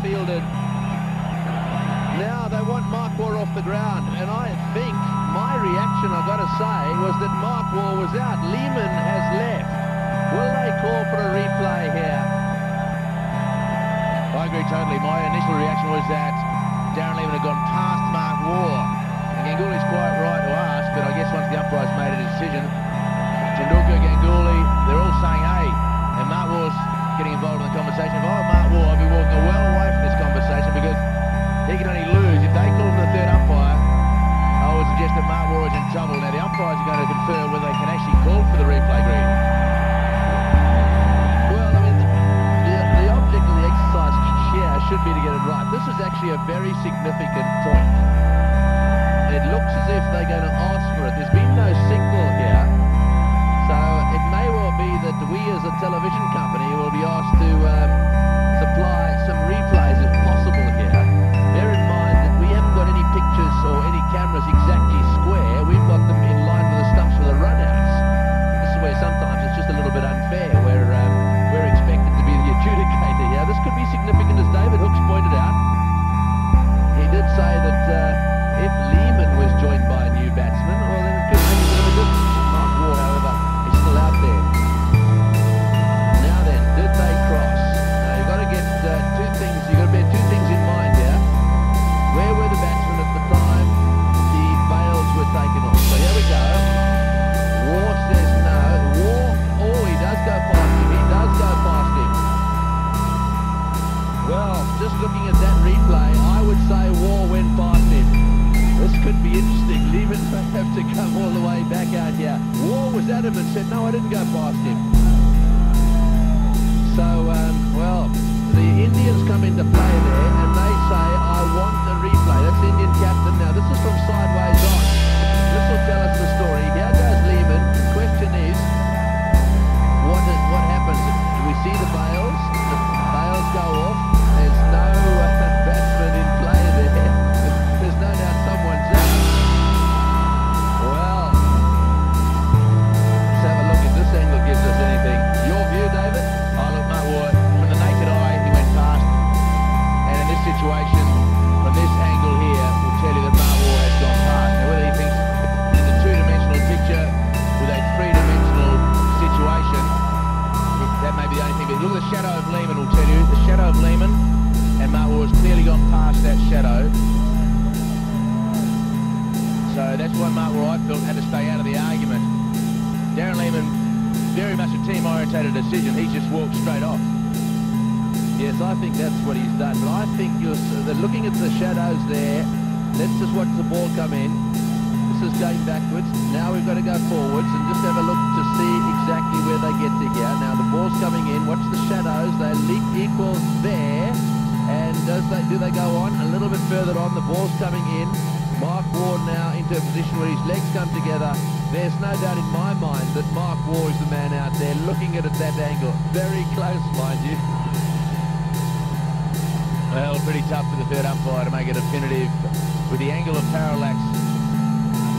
fielded. Now they want Mark Waugh off the ground, and I think my reaction, I've got to say, was that Mark Waugh was out. Lehmann has left. Will they call for a replay here? I agree totally. My initial reaction was that Darren Lehmann had gone past Mark Waugh. And Ganguly's quite right to ask, but I guess once the umpire's made a decision, Tendulkar, Ganguly, they're all saying, hey, and Mark Waugh's getting involved in the conversation. If I were Mark Waugh, I'd be walking well away from this conversation because he can only lose. If they call for the third umpire, I would suggest that Mark Waugh is in trouble. Now, the umpires are going to confer whether they can actually call for the replay, Green. Well, I mean, the object of the exercise here should be to get it right. This is actually a very significant point. It looks as if they're going to ask for it. There's been no signal here. So it may well be that we as a television company will be asked to supply some replays if possible here. Bear in mind that we haven't got any pictures or any cameras exactly square. We've got them in line with the stumps for the runouts. This is where sometimes it's just a little bit unfair, where we're expected to be the adjudicator here. This could be significant, as David Hooks pointed out. He did say that if Lehmann was joined by a new batsman, well, then it could make a bit of a difference. Mark Waugh, however, is still out there. Now then, did they cross? Now you've got to get two things. You've got to bear two things in mind here. Where were the batsmen at the time the bails were taken off? So here we go. Waugh says no. Waugh, oh, he does go past him. He does go past him. Well, just looking at that replay, I would say Waugh went past him. This could be interesting. Lehmann may have to come all the way back out here. Waugh was at him and said, no, I didn't go past him. So, well, the Indians come into play there and they say, I want a replay. That's the Indian captain now. This is from sideways on. This will tell us the story. Here goes Lehmann. The question is, what happens? Do we see the bails? The bails go off. There's no batsman in play there. There's no doubt someone's out. Well, let's have a look if this angle gives us anything. Your view, David? Oh, look, Mark Waugh, from the naked eye, he went past. And in this situation, from this angle here, will tell you that Mark Waugh has gone past. Now, whether he thinks it's a two-dimensional picture with a three-dimensional situation, that may be the only thing. But look at the shadow of Lehmann will tell you. The shadow of Lehmann, and Mark Waugh has clearly gone past that shadow. So that's why Mark Waugh, I felt, had to stay out of the argument. Darren Lehmann, very much a team-orientated decision. He just walked straight off. Yes, I think that's what he's done. But I think they're looking at the shadows there. Let's just watch the ball come in. This is going backwards. Now we've got to go forwards and just have a look to see exactly where they get to here. Now the ball's coming in. Watch the shadows. They're equal there. And do they go on? A little bit further on, the ball's coming in. Mark Waugh now into a position where his legs come together. There's no doubt in my mind that Mark Waugh is the man out there looking at it at that angle. Very close, mind you. Well, pretty tough for the third umpire to make a definitive. With the angle of parallax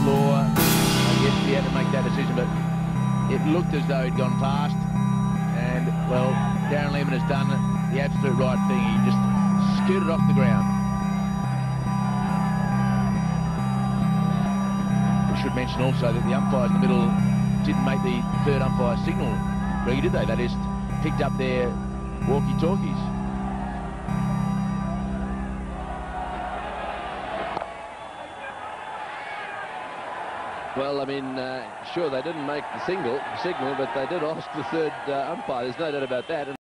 law, I guess he had to make that decision, but it looked as though he'd gone past. And, well, Darren Lehmann has done the absolute right thing. He just scooted off the ground. We should mention also that the umpires in the middle didn't make the third umpire signal. Really, did they? They just picked up their walkie-talkies. Well, I mean, sure, they didn't make the signal, but they did ask the third umpire. There's no doubt about that.